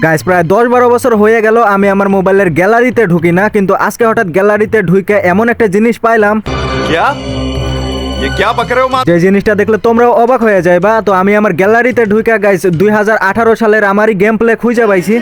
Guys প্রায় 10-12 বছর হয়ে গেল আমি আমার মোবাইলের গ্যালারিতে ঢুকি না, কিন্তু আজকে হঠাৎ গ্যালারিতে ঢুকে এমন একটা জিনিস পাইলাম যে জিনিসটা দেখলে তোমরাও অবাক হয়ে যাইবা। তো আমি আমার গ্যালারিতে ঢুকে গাইস 2018 সালের আমারই গেম প্লে খুঁজে পাইছি।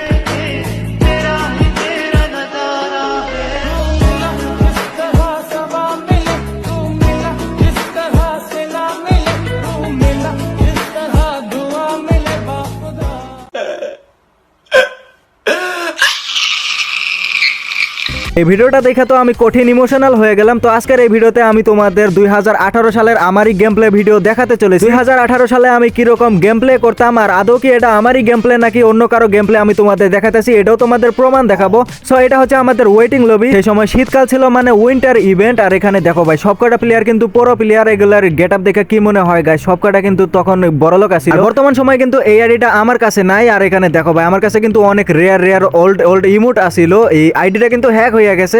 এই ভিডিওটা দেখে তো আমি কঠিন ইমোশনাল হয়ে গেলাম। তো আজকের এই ভিডিওতে আমি তোমাদের 2018 সালের আমারই গেম প্লে ভিডিও দেখাতে চলেছি। 2018 সালে আমি কিরকম গেম প্লে করতাম, আর আদৌ কি এটা আমারই গেম প্লে নাকি অন্য কারো গেম প্লে আমি তোমাদের দেখাতেছি, এটাও তোমাদের প্রমাণ দেখাবো। সো এটা হচ্ছে আমাদের ওয়েটিং লবি। সেই সময় শীতকাল ছিল, মানে উইন্টার ইভেন্ট। আর এখানে দেখো ভাই সবকটা প্লেয়ার কিন্তু পুরো প্লেয়ার, এগুলার গেট আপ দেখে কি মনে হয় গাইস, সবকটা কিন্তু তখন বড়লোক আছিল। বর্তমান সময় কিন্তু এই আইডিটা আমার কাছে নাই। আর এখানে দেখো ভাই আমার কাছে কিন্তু অনেক রেয়ার ওল্ড ইমোট আছিল। এই আইডিটা কিন্তু হ্যাক হয়ে গেছে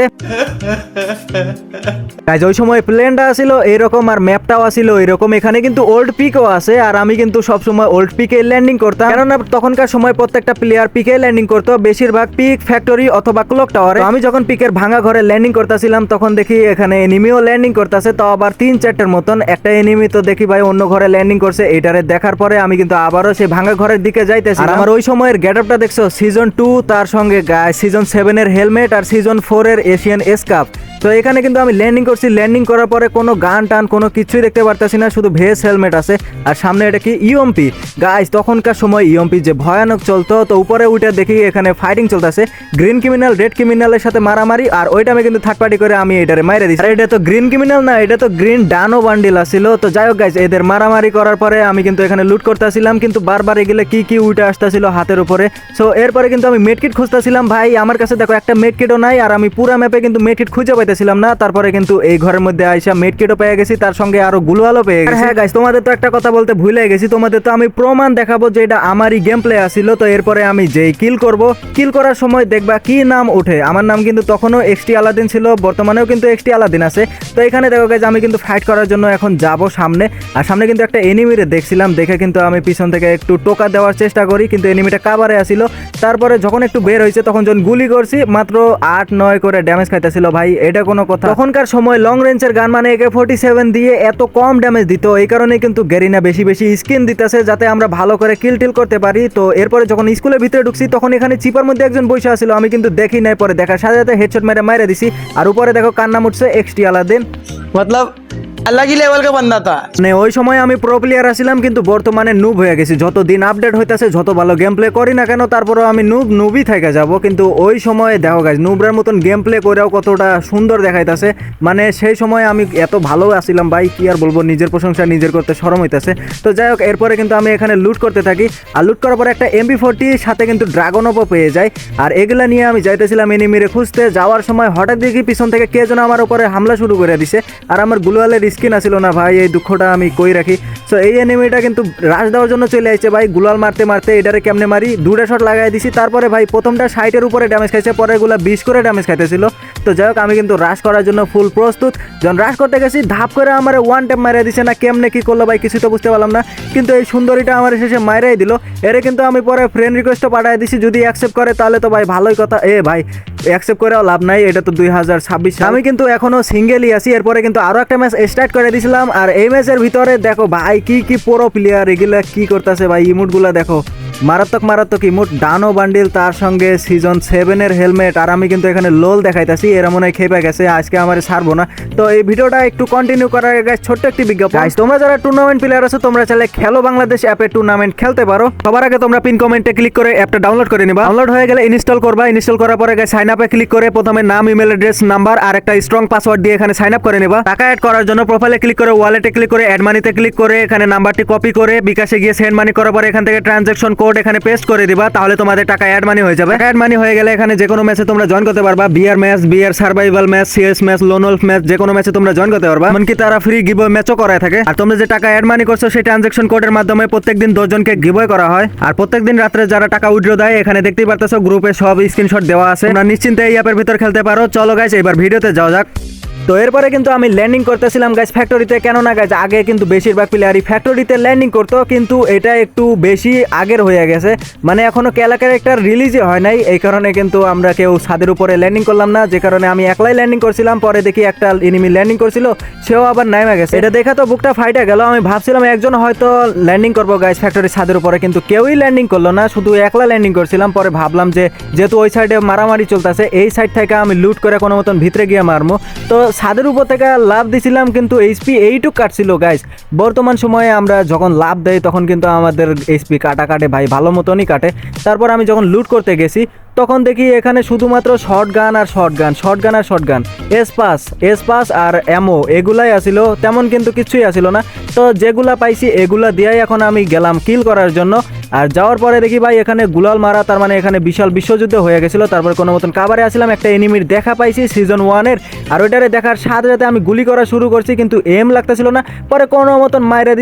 গাইস। ওই সময় প্লেনটা ছিল এইরকম, আর ম্যাপটাও আছিল এইরকম। এখানে কিন্তু ওল্ড পিকও আছে, আর আমি কিন্তু সবসময় ওল্ড পিকে ল্যান্ডিং করতাম, কেননা তখনকার সময় প্রত্যেকটা প্লেয়ার পিকে ল্যান্ডিং করতো, বেশিরভাগ পিক ফ্যাক্টরি অথবা ক্লক টাওয়ারে। আমি যখন পিকের ভাঙা ঘরে ল্যান্ডিং করতেছিলাম তখন দেখি এখানে এনিমিও ল্যান্ডিং করতেছে, তো আবার 3-4টের মতন। একটা এনিমি তো দেখি ভাই অন্য ঘরে ল্যান্ডিং করছে। এইটারে দেখার পরে আমি কিন্তু আবারও সেই ভাঙা ঘরের দিকে যাইতেছি। আর আমার ওই সময়ের গেটআপটা দেখছো, সিজন 2, তার সঙ্গে সিজন 7 এর হেলমেট, আর সিজন 4 এর এশিয়ান এসকাপ। তো এখানে কিন্তু আমি ল্যান্ডিং করছি। ল্যান্ডিং করার পরে কোনো গান টান কোনো কিছুই দেখতে পারতেছি না, শুধু ভেস হেলমেট আছে। আর সামনে এটা কি ইউএমপি গাইস, তখনকার সময় ইউএমপি যে ভয়ানক চলতো। তো উপরে উঠে দেখি এখানে ফাইটিং চলতেছে, গ্রিন ক্রিমিনাল রেড ক্রিমিনালের সাথে মারামারি। আর ওইটা আমি কিন্তু থার্ড পার্টি করে আমি এটারে মাইরে দিচ্ছি। আর এটা তো গ্রিন ক্রিমিনাল না, এটা তো গ্রিন ডানো বান্ডিল আসছিল। তো যাই হোক গাইস, এদের মারামারি করার পরে আমি কিন্তু এখানে লুট করতেছিলাম, কিন্তু বারবার এগুলো কি উঠে আসতেছিল হাতের উপরে। সো এরপরে কিন্তু আমি মেডকিট খুঁজতেছিলাম। ভাই আমার কাছে দেখো একটা মেডকিটও নাই, আর আমি পুরো ম্যাপে কিন্তু মেডকিট খুঁজে পাইতেছিলাম না। তারপরে কিন্তু এই ঘরের মধ্যে আইসা মেডকিটও পেয়ে গেছি, তার সঙ্গে আরো গুলওয়ালও পেয়ে গেছি। হ্যাঁ গাইস, তোমাদের তো একটা কথা বলতে ভুলে গেছি, তোমাদের তো আমি প্রমাণ দেখাবো যে এটা আমারই গেম প্লে আসছিল। তো এরপরে আমি যেই কিল করব, কিল করার সময় দেখবা কি নাম ওঠে। আমার নাম কিন্তু তখনও এক্সটি আলাদিন ছিল, বর্তমানেও কিন্তু এক্সটি আলাদিন আছে। তো এখানে দেখো গাইস, আমি কিন্তু ফাইট করার জন্য এখন যাব সামনে। আর সামনে কিন্তু একটা এনিমিরে দেখছিলাম, দেখে কিন্তু আমি পিছন থেকে একটু টোকা দেওয়ার চেষ্টা করি, কিন্তু এনিমিটা কাভারে আসিল। তারপরে যখন একটু বের হয়েছে তখন যখন গুলি করছি, মাত্র 8-9 করে ড্যামেজ খাইতেছিল। ভাই এটা কোনো কথা? তখনকার সময় লং রেঞ্জের গান মানে AK-47 দিয়ে এত কম ড্যামেজ দিত, এই কারণে কিন্তু গেরিনা বেশি স্কিন দিতেছে, যাতে আমরা ভালো করে কিল টিল করতে পারি। তো এরপরে যখন স্কুলের ভিতরে ঢুকছি তখন এখানে চিপার মধ্যে একজন বসে আছিল, আমি কিন্তু দেখি নাই, পরে দেখার সাথে সাথে হেডশট মেরে দিছি। আর উপরে দেখো কার নাম উঠছে, এক্সটি আলাদিন। मतलब अलग ही लेवल का बंदा था। মানে ওই সময় আমি প্রো প্লেয়ার আছিলাম, কিন্তু বর্তমানে নুব হয়ে গেছি। যত দিন আপডেট হইতেছে, যত ভালো গেম প্লে করি না কেন, তারপরেও আমি নুবই থেকে যাব। কিন্তু ওই সময় দেখো গাইস, নুবরার মতন গেম প্লে করেও কতটা সুন্দর দেখাইতেছে। মানে সেই সময় আমি এত ভালো আছিলাম ভাই, কি আর বলবো, নিজের প্রশংসা নিজের করতে শরম হইতেছে। তো যাই হোক, এরপরে কিন্তু আমি এখানে লুট করতে থাকি। আর লুট করার পরে একটা MP40 সাথে কিন্তু ড্রাগন অপও পেয়ে যায়। আর এগুলা নিয়ে আমি যাইতেছিলাম এনিমিরে খুঁজতে। যাওয়ার সময় হঠাৎ দেখি পিছন থেকে কে যেন আমার উপরে হামলা শুরু করে দিছে। আর আমার গ্লুয়ালের স্কিন আসছিল না ভাই, এই দুঃখটা আমি কই রাখি। সো এই এনিমিটা কিন্তু রাশ দেওয়ার জন্য চলে আসছে ভাই, গুলাল মারতে এটারে কেমনে মারি, 2টা শট লাগাই দিছি। তারপরে ভাই প্রথমটা 60-এর উপরে ড্যামেজ খাইছে, পরে গুলা 20 করে ড্যামেজ খাইতেছিল। তো যাই হোক, আমি কিন্তু রাশ করার জন্য ফুল প্রস্তুত। যখন রাশ করতে গেছি, ধাপ করে আমার ওয়ান ট্যাপ মারিয়ে দিছে, না কেমনে কি করলো ভাই কিছু তো বুঝতে পারলাম না। কিন্তু এই সুন্দরীটা আমার শেষে মাইরাই দিল। এরে কিন্তু আমি পরে ফ্রেন্ড রিকোয়েস্টও পাঠিয়ে দিছি, যদি অ্যাকসেপ্ট করে তাহলে তো ভাই ভালোই কথা। ভাই অ্যাকসেপ্ট করেও লাভ নাই, এটা তো 2026। আমি কিন্তু এখনো সিঙ্গেলই আছি। এরপরে কিন্তু আরো একটা ম্যাচ স্টার্ট করে দিয়েছিলাম। আর এই ম্যাচের ভিতরে দেখো ভাই কি পুরো প্লেয়ার এগুলা কি করতেছে ভাই, ইমোটগুলা দেখো, মারাত্মক ইমোট, ডানো বান্ডিল, তার সঙ্গে সিজন 7 এর হেলমেট। আর আমি কিন্তু এখানে লোল দেখাইতেছি, এরা মনে হয় খেপে গেছে, আজকে আমার ছাড়বো না। তো এই ভিডিওটা একটু কন্টিনিউ করার আগে ছোট্ট একটি বিজ্ঞাপন। গাইস, তোমরা যারা টুর্নামেন্ট প্লেয়ার আছো, তোমরা চাইলে খেলো বাংলাদেশ অ্যাপে টুর্নামেন্ট খেলতে পারো। সবার আগে তোমরা পিন কমেন্টে ক্লিক করে অ্যাপটা ডাউনলোড করে নিবা। ডাউনলোড হয়ে গেলে ইনস্টল করবা। ইনস্টল করার পরে সাইন আপে ক্লিক করে প্রথমে নাম, ইমেল অ্যাড্রেস, নাম্বার আর একটা স্ট্রং পাসওয়ার্ড দিয়ে এখানে সাইন আপ করে নিবা। টাকা অ্যাড করার জন্য প্রোফাইলে ক্লিক করে ওয়ালেটে ক্লিক করে অ্যাড মানিতে ক্লিক করে এখানে নাম্বারটি কপি করে বিকাশে গিয়ে সেন্ড মানি করার পরে এখান থেকে ট্রানজাকশন কোড এখানে পেস্ট করে দিবা, তাহলে তোমাদের টাকা অ্যাড মানি হয়ে যাবে। অ্যাড মানি হয়ে গেলে এখানে যে কোনো ম্যাচে তোমরা জয়েন করতে পারবা। Bear match, bear survival match, CS match, lone wolf match, যে কোনো ম্যাচে তোমরা জয়েন করতে পারবা। এমনকি তারা ফ্রি গিভওয়ে ম্যাচও করায় থাকে। আর তোমরা যে টাকা অ্যাড মানি করছো সেই ট্রানজাকশন কোডের মাধ্যমে প্রত্যেকদিন 10 জনকে গিভওয়ে করা হয়। আর প্রত্যেকদিন রাত্রে যারা টাকা উইথড্র দেয়, এখানে দেখতেই পারতেছো গ্রুপে সব স্ক্রিনশট দেওয়া আছে। তোমরা নিশ্চিন্তে এই অ্যাপের ভিতর খেলতে পারো। চলো গাইস, এবার ভিডিওতে যাওয়া যাক। তো এরপরে কিন্তু আমি ল্যান্ডিং করতেছিলাম গাইজ ফ্যাক্টরিতে, কেননা গাইজ আগে কিন্তু বেশিরভাগ প্লেয়ারই ফ্যাক্টরিতে ল্যান্ডিং করতো, কিন্তু এটা একটু বেশি আগের হয়ে গেছে, মানে এখনো কেলা ক্যারেক্টার রিলিজই হয় নাই, এই কারণে কিন্তু আমরা কেউ ছাদের উপরে ল্যান্ডিং করলাম না, যে কারণে আমি একলাই ল্যান্ডিং করছিলাম। পরে দেখি একটা এনিমি ল্যান্ডিং করছিল, সেও আবার নাইমা গেছে। এটা দেখা তো বুকটা ফাইটা গেল। আমি ভাবছিলাম একজন হয়তো ল্যান্ডিং করবো গাইজ ফ্যাক্টরির ছাদের উপরে, কিন্তু কেউই ল্যান্ডিং করলো না, শুধু একলা ল্যান্ডিং করছিলাম। পরে ভাবলাম যে যেহেতু ওই সাইডে মারামারি চলতেছে, এই সাইড থেকে আমি লুট করে কোনো মতন ভিতরে গিয়ে মারমু। তো ছাদের উপর থেকে লাভ দিছিলাম, কিন্তু এইচপি এইটুক কাটছিল গাইজ। বর্তমান সময়ে আমরা যখন লাভ দেই তখন কিন্তু আমাদের এইচপি কাটে ভাই, ভালো মতনই কাটে। তারপর আমি যখন লুট করতে গেছি তখন দেখি এখানে শুধুমাত্র শর্ট গান আর এসপাস আর অ্যামো এগুলাই আসিল, তেমন কিন্তু কিছুই আসিল না। তো যেগুলা পাইছি এগুলা দিয়েই এখন আমি গেলাম কিল করার জন্য। আর যাওয়ার পরে দেখি ভাই এখানে গুলাল মারা, তার মানে এখানে বিশাল বিশ্বযুদ্ধ হয়ে গেছিলো। তারপর কোনো মতন কাবারে আসলাম, একটা এনিমির দেখা পাইছি সিজন 1-এর, আর ওইটারে দেখার সাথে সাথে আমি গুলি করা শুরু করছি, কিন্তু এম লাগতেছিল না। পরে কোনো মতন মাইরা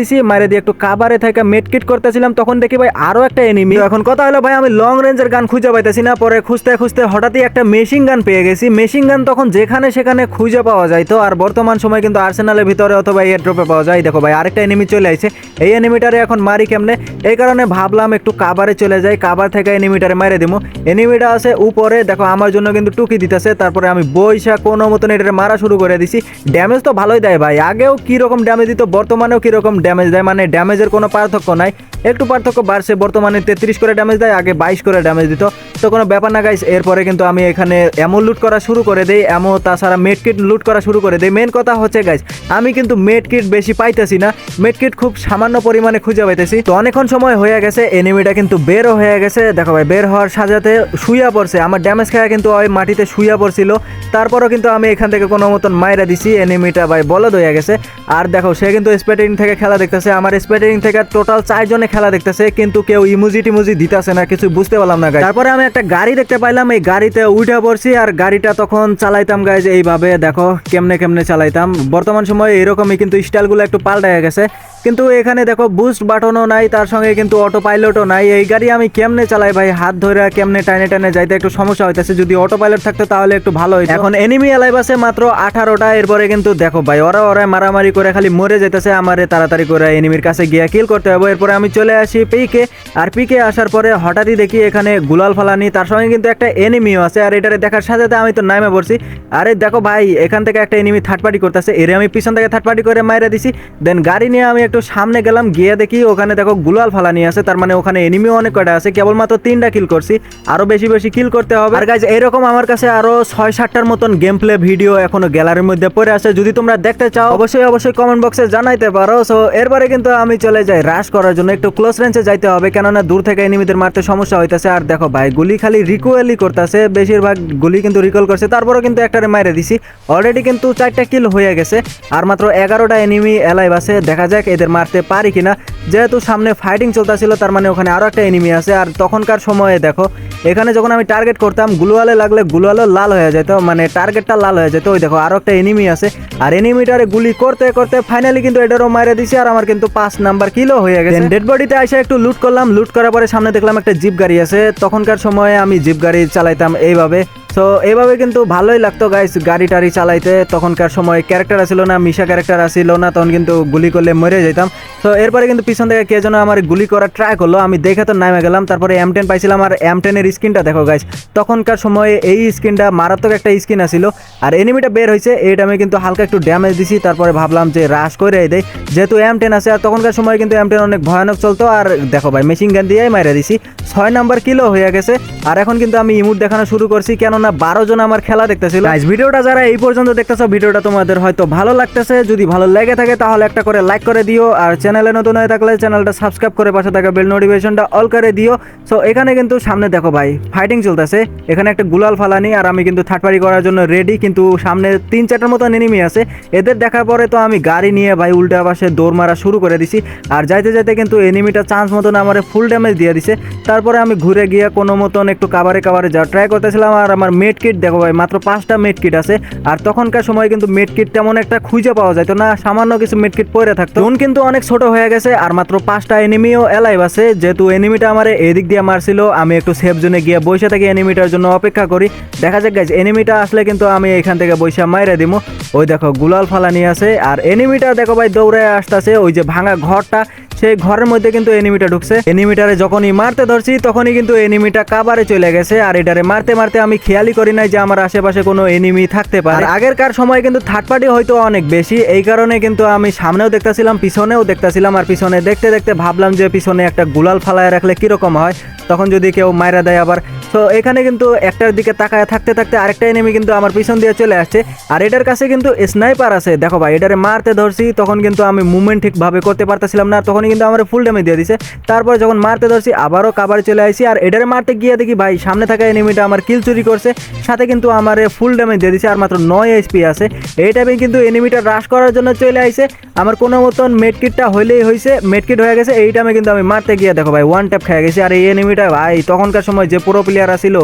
দিয়ে একটু কাবারে থেকে মেডকিট করতেছিলাম, তখন দেখি ভাই আরও একটা এনিমি। এখন কথা হলো ভাই আমি লং রেঞ্জের গান খুঁজে পাইতেছি না। পরে খুঁজতে হঠাৎই একটা মেশিন গান পেয়ে গেছি। মেশিন গান তখন যেখানে সেখানে খুঁজে পাওয়া যায় তো, আর বর্তমান সময় কিন্তু আর্সেনালের ভিতরে অথবা এয়ার ড্রপে পাওয়া যায়। দেখো ভাই আরেকটা এনিমি চলে আসছে, এই এনিমিটারে এখন মারি কেমনে, এই কারণে ভাবলাম একটু কাবারে চলে যাই, কাবার থেকে এনিমিটারে মারে দেবো। এনিমিটা আছে উপরে, দেখো আমার জন্য কিন্তু টুকি দিতেছে। তারপরে আমি বইসা কোনো মতন এটারে মারা শুরু করে দিছি। ড্যামেজ তো ভালোই দেয় ভাই, আগেও কীরকম ড্যামেজ দিত বর্তমানেও কীরকম ড্যামেজ দেয়, মানে ড্যামেজের কোনো পার্থক্য নাই, একটু পার্থক্য বাড়ছে। বর্তমানে 33 করে ড্যামেজ দেয়, আগে 22 করে ড্যামেজ দিত, তো কোনো ব্যাপার না গাইস। এরপরে কিন্তু আমি এখানে এমন লুট করা শুরু করে দিই, এমন তাছাড়া মেড কিট লুট করা শুরু করে দিই। মেন কথা হচ্ছে গাইস আমি কিন্তু মেড কিট বেশি পাইতেছি না, মেড কিট খুব সামান্য পরিমাণে খুঁজে পাইতেছি। তো অনেকক্ষণ সময় হয়ে গেছে, এনিমিটা কিন্তু বেরও হয়ে গেছে। দেখো ভাই বের হওয়ার সাথে শুইয়া পড়ছে, আমার ড্যামেজ খাওয়া কিন্তু ওই মাটিতে শুইয়া পড়ছিল। তারপরও কিন্তু আমি এখান থেকে কোনো মতন মাইরা দিছি, এনিমিটা ভাই বলদ হয়ে গেছে। আর দেখো সে কিন্তু স্পেটারিং থেকে খেলা দেখতেছে, আমার স্পেটারিং থেকে টোটাল 4 জনে খেলা দেখতেছে, কিন্তু কেউ ইমোজি টিমোজি দিতেছে না, কিছু বুঝতে পারলাম না গাইস। তারপরে আমি একটা গাড়ি দেখতে পাইলাম, এই গাড়িতে উঠে পড়ছি, আর গাড়িটা তখন চালাইতাম গাইজ এইভাবে, দেখো কেমনে চালাইতাম। বর্তমান সময়ে এরকমই কিন্তু স্টাইলগুলো একটু পাল্টায় গেছে, কিন্তু এখানে দেখো বুস্ট বাটনও নাই, তার সঙ্গে কিন্তু অটো পাইলটও নাই। এই গাড়ি আমি কেমনে চালাই ভাই, হাত ধরে কেমনে টানে যাইতে একটু সমস্যা হইতেছে। যদি অটো পাইলট থাকতো তাহলে একটু ভালো হইতো। এখন এনিমি এলাইভ আছে মাত্র 18টা। এরপরে কিন্তু দেখো ভাই ওরা মারামারি করে খালি মরে যাইতেছে, আমারে তাড়াতাড়ি করে এনিমির কাছে গিয়ে কিল করতে হবে। এরপরে আমি চলে আসি পিকে, আর পিকে আসার পরে হঠাৎই দেখি এখানে গুলাল ফালানি, তার সঙ্গে কিন্তু একটা এনিমিও আছে। আর এটারে দেখার সাথে সাথে আমি তো নামে পড়ছি। আরে দেখো ভাই এখান থেকে একটা এনিমি থার্ড পার্টি করতেছে, এরে আমি পিছন থেকে থার্ড পার্টি করে মাইরা দিছি। দেন গাড়ি নিয়ে আমি একটু সামনে গেলাম, গিয়ে দেখি ওখানে দেখো গুলাল ফালানি আছে, তার মানে ওখানে এনিমিও অনেক কয়টা আছে। কেবলমাত্র 3টা কিল করছি, আরো বেশি কিল করতে হবে। আর গাইজ এরকম আমার কাছে আরো 6-7টার মতন গেম প্লে ভিডিও এখনো গ্যালারির মধ্যে পড়ে আছে, যদি তোমরা দেখতে চাও অবশ্যই কমেন্ট বক্সে জানাইতে পারো। সো এরপরে কিন্তু আমি চলে যাই রাশ করার জন্য, একটু ক্লোজ রেঞ্জে যাইতে হবে, কেননা দূর থেকে এনিমিদের মারতে সমস্যা হইতেছে। আর দেখো ভাই গুলি খালি রিকোয়েলই করতেছে, বেশিরভাগ গুলি কিন্তু রিকল করছে। তারপরও কিন্তু একটারে মাইরে দিছি, অলরেডি কিন্তু 4টা কিল হয়ে গেছে, আর মাত্র 11টা এনিমি এলাইভ আছে। দেখা যাক এদের মারতে পারি কিনা, যেহেতু সামনে ফাইটিং চলতেছিল, তার মানে ওখানে আরো একটা এনিমি আছে। আর তখনকার সময়ে দেখো এখানে যখন আমি টার্গেট করতাম গ্লুয়ালে লাগলে গ্লুয়ালও লাল হয়ে যেত, মানে টার্গেটটা লাল হয়ে যেত। ওই দেখো আরো একটা এনিমি আছে, আর এনিমিটারে গুলি করতে ফাইনালি কিন্তু এটারও মাইরে দিছি, আর আমার কিন্তু 5 নাম্বার কিলো হয়ে গেছে। ডেড বডিতে এসে একটু লুট করলাম, লুট করার পরে সামনে দেখলাম একটা জিপ গাড়ি আছে। তখনকার সময়ে আমি জিপ গাড়ি চালাইতাম এইভাবে, সো এইভাবে কিন্তু ভালোই লাগতো গাইস গাড়ি টাড়ি চালাইতে। তখনকার সময় ক্যারেক্টার আসিল না, মিশা ক্যারেক্টার আসিল না, তখন কিন্তু গুলি করলে মরে যেতাম। তো এরপরে কিন্তু পিছন থেকে কে যেন আমার গুলি করার ট্রাই করলো, আমি দেখে তো নামে গেলাম। তারপরে M10 পাইছিলাম, আর M10-এর স্কিনটা দেখো গাইস, তখনকার সময়ে এই স্কিনটা মারাত্মক একটা স্কিন আসিল। আর এনিমিটা বের হয়েছে, এইটা আমি কিন্তু হালকা একটু ড্যামেজ দিছি। তারপরে ভাবলাম যে রাশ করে দেয়, যেহেতু M10 আছে, আর তখনকার সময় কিন্তু M10 অনেক ভয়ানক চলতো। আর দেখো ভাই মেশিন গান দিয়েই মাইরা দিছি, 6 নাম্বার কিলো হয়ে গেছে। আর এখন কিন্তু আমি ইমোট দেখানো শুরু করছি, কেননা 12 জন আমার খেলা দেখতেছিল। গাইস ভিডিওটা যারা এই পর্যন্ত দেখতেছো, ভিডিওটা তোমাদের হয়তো ভালো লাগতেছে, যদি ভালো লেগে থাকে তাহলে একটা করে লাইক করে দিও, আর চ্যানেলে নতুন হয়ে থাকলে চ্যানেলটা সাবস্ক্রাইব করে পাশে থাকা বেল নোটিফিকেশনটা অল করে দিও। সো এখানে কিন্তু সামনে দেখো ভাই ফাইটিং চলতেছে, এখানে একটা গুলাল ফালানি, আর আমি কিন্তু থার্ড পার্টি করার জন্য রেডি, কিন্তু সামনে 3-4টার মতো এনিমি আছে। এদের দেখার পরে তো আমি গাড়ি নিয়ে ভাই উল্টা পাশে দৌড় মারা শুরু করে দিছি, আর যাইতে কিন্তু এনিমিটা চান্স মতন আমার ফুল ড্যামেজ দিয়ে দিছে। তারপরে আমি ঘুরে গিয়ে কোনো মতন একটু কাভারে যাওয়ার ট্রাই করতেছিলাম, আর আমার মেড কিট দেখো ভাই মাত্র 5টা মেড কিট আছে। আর তখনকার সময় কিন্তু মেড কিট তেমন একটা খুঁজে পাওয়া যায় তো না, সামান্য কিছু মেড কিট পড়ে থাকতো। জোন কিন্তু অনেক ছোট হয়ে গেছে আর মাত্র 5টা এনিমিও এলাইভ আছে। যেহেতু এনিমিটা আমার এদিক দিয়ে মারছিল, আমি একটু সেফ জোনে গিয়ে বসে থাকি এনিমিটার জন্য অপেক্ষা করি। দেখা যাক গাইজ এনিমিটা আসলে কিন্তু আমি এখান থেকে বসে মাইরে দিমু। ওই দেখো গুলাল ফালানি আছে আর এনিমিটা দেখো ভাই দৌড়ে আসতেছে। ওই যে ভাঙা ঘরটা, সেই ঘরের মধ্যে কিন্তু এনিমিটা ঢুকছে। এনিমিটারে যখনই মারতে ধরছি তখনই কিন্তু এনিমিটা কাবারে চলে গেছে। আর এটারে মারতে মারতে আমি খেয়ালই করি নাই যে আমার আশেপাশে কোনো এনিমি থাকতে পারে। আগেরকার সময় কিন্তু থার্ড পার্টি হয়তো অনেক বেশি, এই কারণে কিন্তু আমি সামনেও দেখতেছিলাম পিছনেও দেখতেছিলাম। আর পিছনে দেখতে দেখতে ভাবলাম যে পিছনে একটা গুলাল ফালায় রাখলে কিরকম হয়, তখন যদি কেউ মাইরা দেয় আবার। তো এখানে কিন্তু একটার দিকে তাকায় থাকতে থাকতে আরেকটা এনিমি কিন্তু আমার পিছন দিয়ে চলে আসছে। আর এটার কাছে কিন্তু স্নাইপার আছে। দেখো ভাই এটারে মারতে ধরছি তখন কিন্তু আমি মুভমেন্ট ঠিকভাবে করতে পারতেছিলাম না, তখনই কিন্তু আমার ফুল ড্যামেজ দিয়ে দিছে। তারপর যখন মারতে ধরছি আবারও কাবারে চলে আসছি। আর এটারে মারতে গিয়ে দেখি ভাই সামনে থাকা এনিমিটা আমার কিল চুরি করছে, সাথে কিন্তু আমার ফুল ড্যামেজ দিয়ে দিছে। আর মাত্র 9 এইচপি আছে। এই টাইমে কিন্তু এনিমিটা রাশ করার জন্য চলে আইছে। আমার কোনো মতন মেডকিটটা হইলেই হয়েছে, মেডকিট হয়ে গেছে। এই টাইমে কিন্তু আমি মারতে গিয়ে দেখো ভাই ওয়ান ট্যাপ খেয়ে গেছি। আর এই এনিমিটা ভাই তখনকার সময় যে পুরো প্লেয়ার ছিল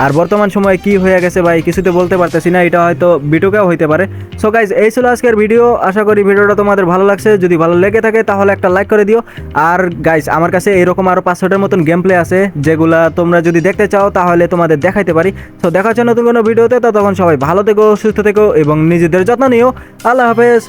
আর বর্তমান সময়ে কি হয়ে গেছে ভাই কিছুতে বলতে পারতেছি না, এটা হয়তো বিটুকেও হইতে পারে। সো গাইজ এই ছিল আজকের ভিডিও, আশা করি ভিডিওটা তোমাদের ভালো লাগছে। যদি ভালো লেগে থাকে তাহলে একটা লাইক করে দিও। আর গাইজ আমার কাছে এরকম আরো 500টার মতন গেম প্লে আছে, যেগুলা তোমরা যদি দেখতে চাও তাহলে তোমাদের দেখাইতে পারি। তো দেখা হচ্ছে নতুন কোনো ভিডিওতে, ততক্ষণ সবাই ভালো থেকো, সুস্থ থেকো এবং নিজেদের যত্ন নিও। আল্লাহ হাফেজ।